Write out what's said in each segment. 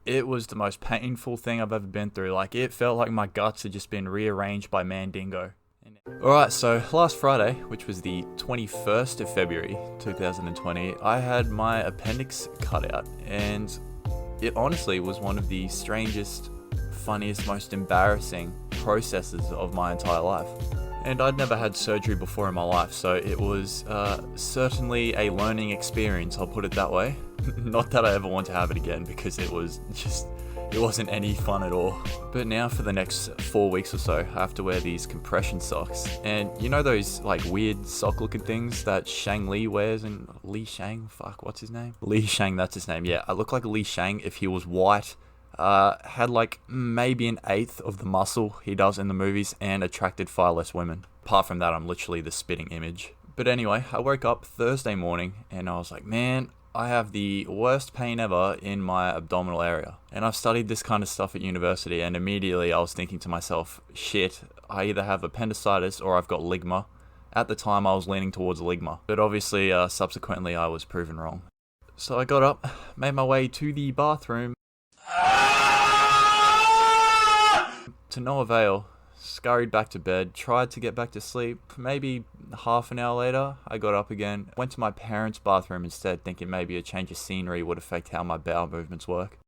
It was the most painful thing I've ever been through. Like, it felt like my guts had just been rearranged by Mandingo. Alright, so last Friday, which was the 21st of February 2020, I had my appendix cut out, and it honestly was one of the strangest, funniest, most embarrassing processes of my entire life. And I'd never had surgery before in my life, so it was certainly a learning experience, I'll put it that way. Not that I ever want to have it again, because it wasn't any fun at all. But now for the next 4 weeks or so, I have to wear these compression socks. And you know those like weird sock looking things that Shang Li wears, and Li Shang? Fuck, what's his name? Li Shang, that's his name. Yeah, I look like Li Shang if he was white, had like maybe an eighth of the muscle he does in the movies, and attracted far less women. Apart from that, I'm literally the spitting image. But anyway, I woke up Thursday morning and I was like, man, I have the worst pain ever in my abdominal area. And I've studied this kind of stuff at university, and immediately I was thinking to myself, shit, I either have appendicitis or I've got ligma. At the time I was leaning towards ligma, but obviously subsequently I was proven wrong. So I got up, made my way to the bathroom. To no avail. Scurried back to bed, tried to get back to sleep. Maybe half an hour later, I got up again, went to my parents' bathroom instead, thinking maybe a change of scenery would affect how my bowel movements work.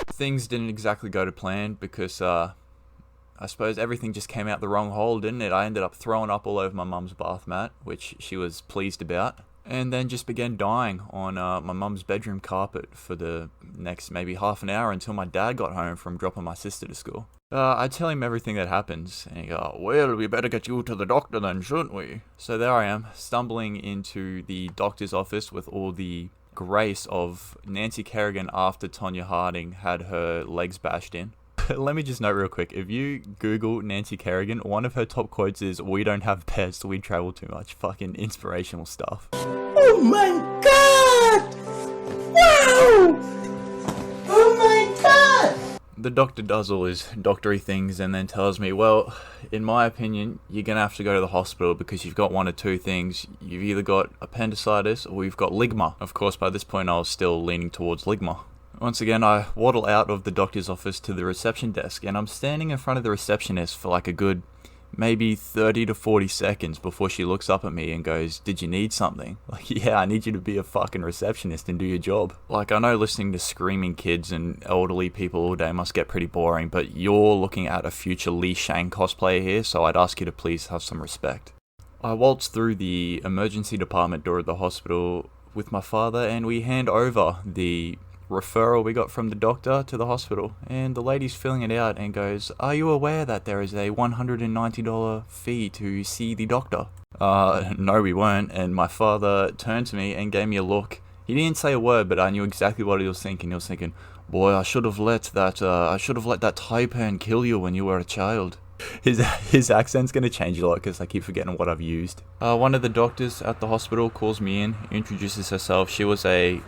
Things didn't exactly go to plan because I suppose everything just came out the wrong hole, didn't it? I ended up throwing up all over my mum's bath mat, which she was pleased about. And then just began dying on my mum's bedroom carpet for the next maybe half an hour until my dad got home from dropping my sister to school. I tell him everything that happens, and he goes, well, we better get you to the doctor then, shouldn't we? So there I am, stumbling into the doctor's office with all the grace of Nancy Kerrigan after Tonya Harding had her legs bashed in. Let me just note real quick, if you Google Nancy Kerrigan, one of her top quotes is, we don't have pets, we travel too much. Fucking inspirational stuff. Oh my god! Wow! Oh my god! The doctor does all his doctory things and then tells me, well, in my opinion, you're going to have to go to the hospital because you've got one or two things. You've either got appendicitis or you've got ligma. Of course, by this point I was still leaning towards ligma. Once again, I waddle out of the doctor's office to the reception desk, and I'm standing in front of the receptionist for like a good maybe 30 to 40 seconds before she looks up at me and goes, did you need something? Like, yeah, I need you to be a fucking receptionist and do your job. Like, I know listening to screaming kids and elderly people all day must get pretty boring, but you're looking at a future Li Shang cosplayer here, so I'd ask you to please have some respect. I waltz through the emergency department door at the hospital with my father, and we hand over the referral we got from the doctor to the hospital, and the lady's filling it out and goes, are you aware that there is a $190 fee to see the doctor? No, we weren't. And my father turned to me and gave me a look. He didn't say a word, but I knew exactly what he was thinking. He was thinking, boy, I should have let that Taipan kill you when you were a child. His accent's going to change a lot because I keep forgetting what I've used. One of the doctors at the hospital calls me in, introduces herself. She was a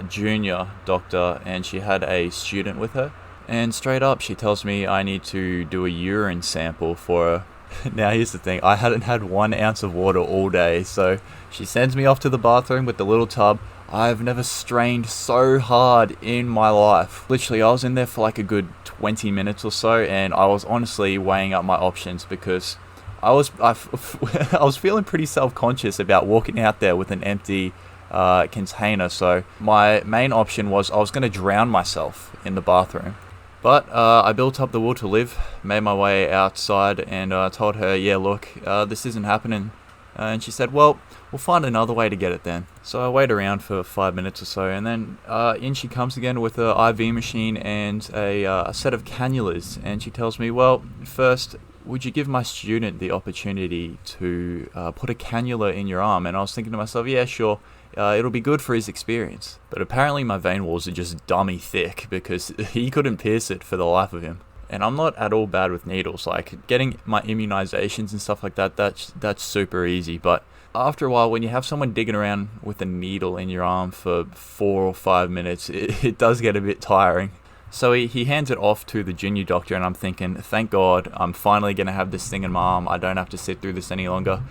junior doctor and she had a student with her. And straight up, she tells me I need to do a urine sample for her. Now here's the thing, I hadn't had 1 ounce of water all day, so she sends me off to the bathroom with the little tub. I've never strained so hard in my life. Literally, I was in there for like a good 20 minutes or so, and I was honestly weighing up my options because I was feeling pretty self-conscious about walking out there with an empty container. So my main option was I was going to drown myself in the bathroom. But I built up the will to live, made my way outside, and told her, yeah, look, this isn't happening. And she said, well, we'll find another way to get it then. So I wait around for 5 minutes or so, and then in she comes again with an IV machine and a set of cannulas. And she tells me, well, first, would you give my student the opportunity to put a cannula in your arm? And I was thinking to myself, yeah, sure. It'll be good for his experience. But apparently my vein walls are just dummy thick because he couldn't pierce it for the life of him. And I'm not at all bad with needles. Like, getting my immunizations and stuff like that, that's super easy. But after a while, when you have someone digging around with a needle in your arm for 4 or 5 minutes, it does get a bit tiring. So he hands it off to the junior doctor, and I'm thinking, thank God, I'm finally going to have this thing in my arm. I don't have to sit through this any longer.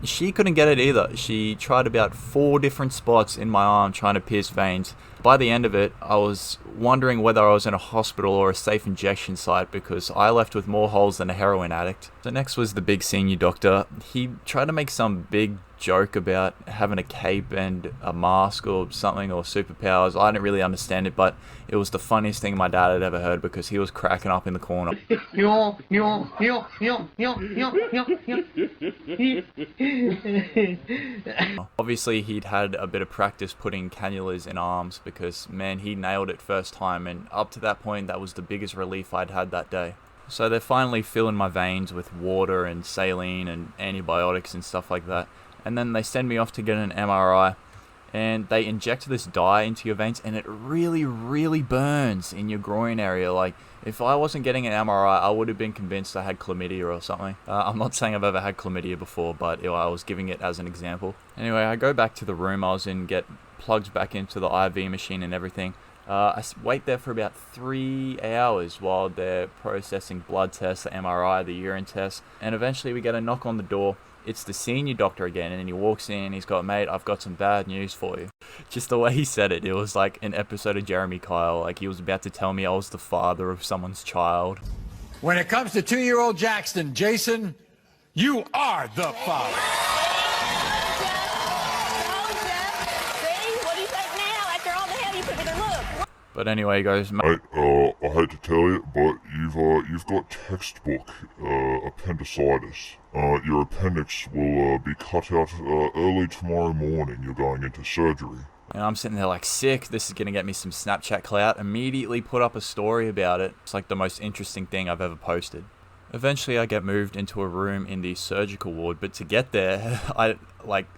She couldn't get it either. She tried about 4 different spots in my arm trying to pierce veins. By the end of it, I was wondering whether I was in a hospital or a safe injection site because I left with more holes than a heroin addict. So next was the big senior doctor. He tried to make some big joke about having a cape and a mask or something, or superpowers. I didn't really understand it, but it was the funniest thing my dad had ever heard because he was cracking up in the corner. Obviously, he'd had a bit of practice putting cannulas in arms because, man, he nailed it first time, and up to that point, that was the biggest relief I'd had that day. So they're finally filling my veins with water and saline and antibiotics and stuff like that. And then they send me off to get an MRI, and they inject this dye into your veins, and it really, really burns in your groin area. Like, if I wasn't getting an MRI, I would have been convinced I had chlamydia or something. I'm not saying I've ever had chlamydia before, but I was giving it as an example. Anyway, I go back to the room I was in, get plugged back into the IV machine and everything. I wait there for about 3 hours while they're processing blood tests, the MRI, the urine tests, and eventually we get a knock on the door. It's the senior doctor again, and he walks in, he's got, "Mate, I've got some bad news for you." Just the way he said it, it was like an episode of Jeremy Kyle, like he was about to tell me I was the father of someone's child. When it comes to 2-year-old Jackson, Jason, you are the father. But anyway, he goes, "Mate, I hate to tell you, but you've got textbook appendicitis. Your appendix will be cut out early tomorrow morning. You're going into surgery." And I'm sitting there like, sick, this is going to get me some Snapchat clout. Immediately put up a story about it. It's like the most interesting thing I've ever posted. Eventually I get moved into a room in the surgical ward, but to get there,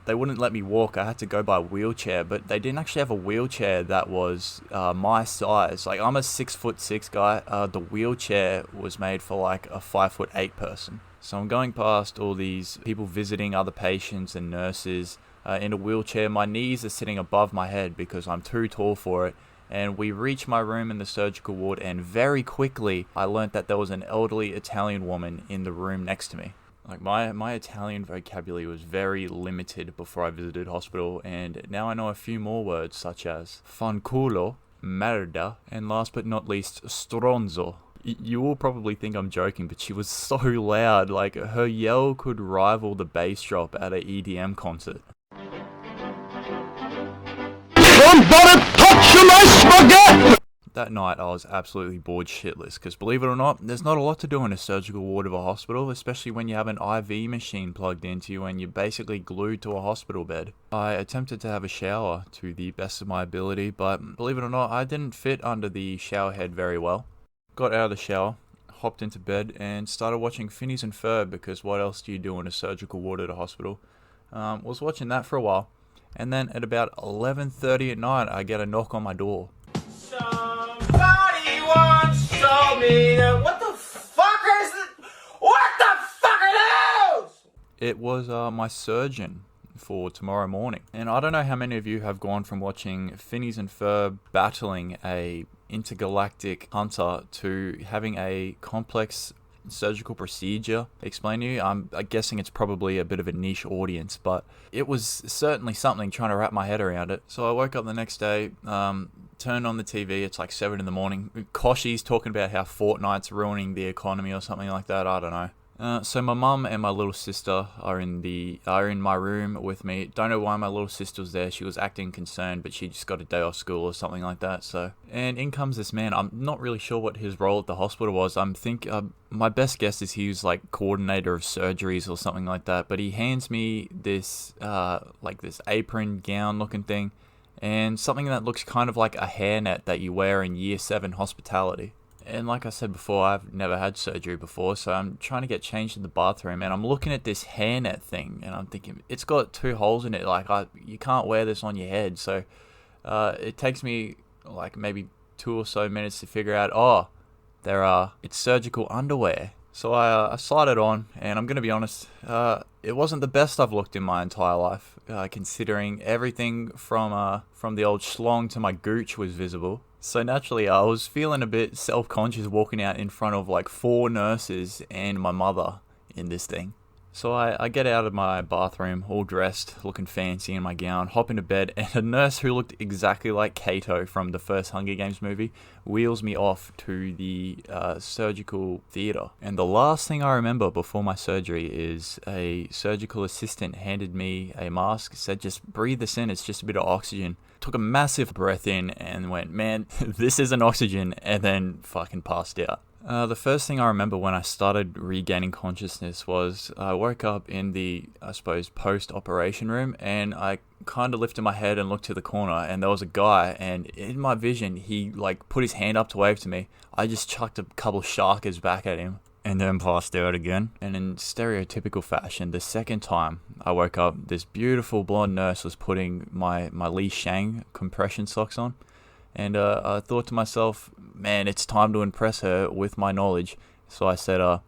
they wouldn't let me walk. I had to go by wheelchair, but they didn't actually have a wheelchair that was my size. Like, I'm a 6'6" guy. The wheelchair was made for like a 5'8" person. So I'm going past all these people visiting other patients and nurses in a wheelchair. My knees are sitting above my head because I'm too tall for it. And we reached my room in the surgical ward, and very quickly I learnt that there was an elderly Italian woman in the room next to me. Like, my Italian vocabulary was very limited before I visited hospital, and now I know a few more words such as fanculo, merda, and last but not least, stronzo. You will probably think I'm joking, but she was so loud, like her yell could rival the bass drop at an EDM concert. Somebody touch my spaghetti! That night I was absolutely bored shitless, because believe it or not, there's not a lot to do in a surgical ward of a hospital, especially when you have an IV machine plugged into you and you're basically glued to a hospital bed. I attempted to have a shower to the best of my ability, but believe it or not, I didn't fit under the shower head very well. Got out of the shower, hopped into bed, and started watching Phineas and Ferb, because what else do you do in a surgical ward at a hospital? Was watching that for a while, and then at about 11:30 at night, I get a knock on my door. Somebody once told me that what the fuck are those? It was my surgeon for tomorrow morning. And I don't know how many of you have gone from watching Phineas and Ferb battling a intergalactic hunter to having a complex surgical procedure explained to you. I'm guessing it's probably a bit of a niche audience, but it was certainly something trying to wrap my head around it. So I woke up the next day, turned on the TV, it's like 7 in the morning. Koshi's talking about how Fortnite's ruining the economy or something like that, I don't know. So my mum and my little sister are in my room with me. Don't know why my little sister was there. She was acting concerned, but she just got a day off school or something like that. So, and in comes this man. I'm not really sure what his role at the hospital was. My best guess is he was like coordinator of surgeries or something like that. But he hands me this this apron gown looking thing, and something that looks kind of like a hairnet that you wear in Year 7 hospitality. And like I said before, I've never had surgery before, so I'm trying to get changed in the bathroom, and I'm looking at this hairnet thing, and I'm thinking, it's got 2 holes in it, you can't wear this on your head. So it takes me like maybe 2 or so minutes to figure out, it's surgical underwear. So I slide it on, and I'm going to be honest, it wasn't the best I've looked in my entire life, considering everything from the old schlong to my gooch was visible. So naturally, I was feeling a bit self-conscious walking out in front of like 4 nurses and my mother in this thing. So I get out of my bathroom, all dressed, looking fancy in my gown, hop into bed, and a nurse who looked exactly like Kato from the first Hunger Games movie wheels me off to the surgical theatre. And the last thing I remember before my surgery is a surgical assistant handed me a mask, said just breathe this in, it's just a bit of oxygen. Took a massive breath in and went, man, this isn't oxygen, and then fucking passed out. The first thing I remember when I started regaining consciousness was I woke up in the, I suppose, post-operation room, and I kind of lifted my head and looked to the corner, and there was a guy, and in my vision, he like put his hand up to wave to me. I just chucked a couple sharkers back at him, and then passed out again. And in stereotypical fashion, the second time I woke up, this beautiful blonde nurse was putting my SHANG compression socks on. And I thought to myself, man, it's time to impress her with my knowledge. So I said, Are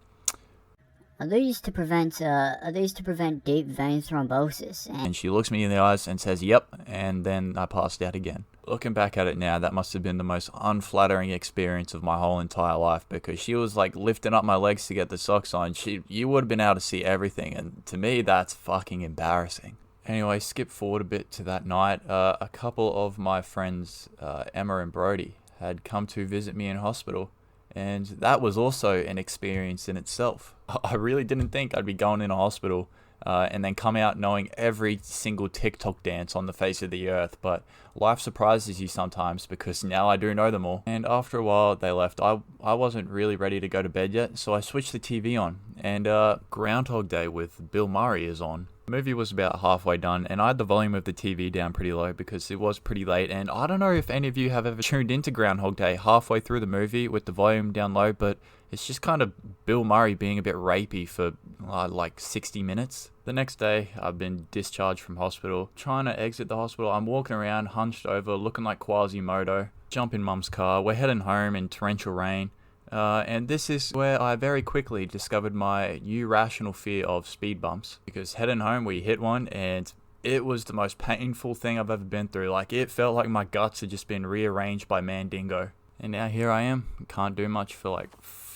these to prevent deep vein thrombosis? And she looks me in the eyes and says, yep, and then I passed out again. Looking back at it now, that must have been the most unflattering experience of my whole entire life, because she was like lifting up my legs to get the socks on. You would have been able to see everything, and to me, that's fucking embarrassing. Anyway, skip forward a bit to that night. A couple of my friends, Emma and Brody, had come to visit me in hospital, and that was also an experience in itself. I really didn't think I'd be going in a hospital and then come out knowing every single TikTok dance on the face of the earth, but life surprises you sometimes, because now I do know them all. And after a while they left. I wasn't really ready to go to bed yet, so I switched the TV on, and Groundhog Day with Bill Murray is on. The movie was about halfway done, and I had the volume of the TV down pretty low because it was pretty late, and I don't know if any of you have ever tuned into Groundhog Day halfway through the movie with the volume down low, but it's just kind of Bill Murray being a bit rapey for like 60 minutes. The next day, I've been discharged from hospital. Trying to exit the hospital, I'm walking around hunched over, looking like Quasimodo. Jump in mum's car, we're heading home in torrential rain. And this is where I very quickly discovered my irrational fear of speed bumps. Because heading home, we hit one, and it was the most painful thing I've ever been through. Like, it felt like my guts had just been rearranged by Mandingo. And now here I am. Can't do much for like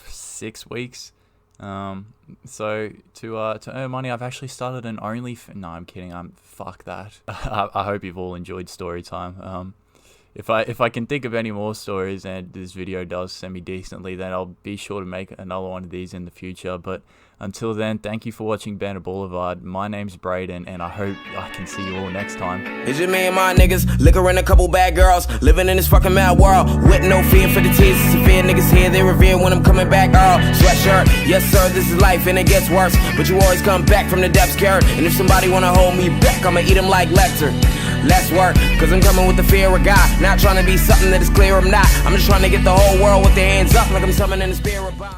6 weeks. So to earn money, I've actually started an no, I'm kidding. Fuck that. I hope you've all enjoyed story time. If I can think of any more stories and this video does send me decently, then I'll be sure to make another one of these in the future. But until then, thank you for watching BanterBoulevard. My name's Braden, and I hope I can see you all next time. It's just me and my niggas, liquor and a couple bad girls, living in this fucking mad world, with no fear for the tears. Severe niggas here, they revere when I'm coming back. Sweatshirt, yes sir, this is life and it gets worse, but you always come back from the depths, Karud. And if somebody wanna hold me back, I'ma eat them like Lecter. Less work, cause I'm coming with the fear of God. Not trying to be something that is clear I'm not. I'm just trying to get the whole world with their hands up like I'm summoning the spirit bomb.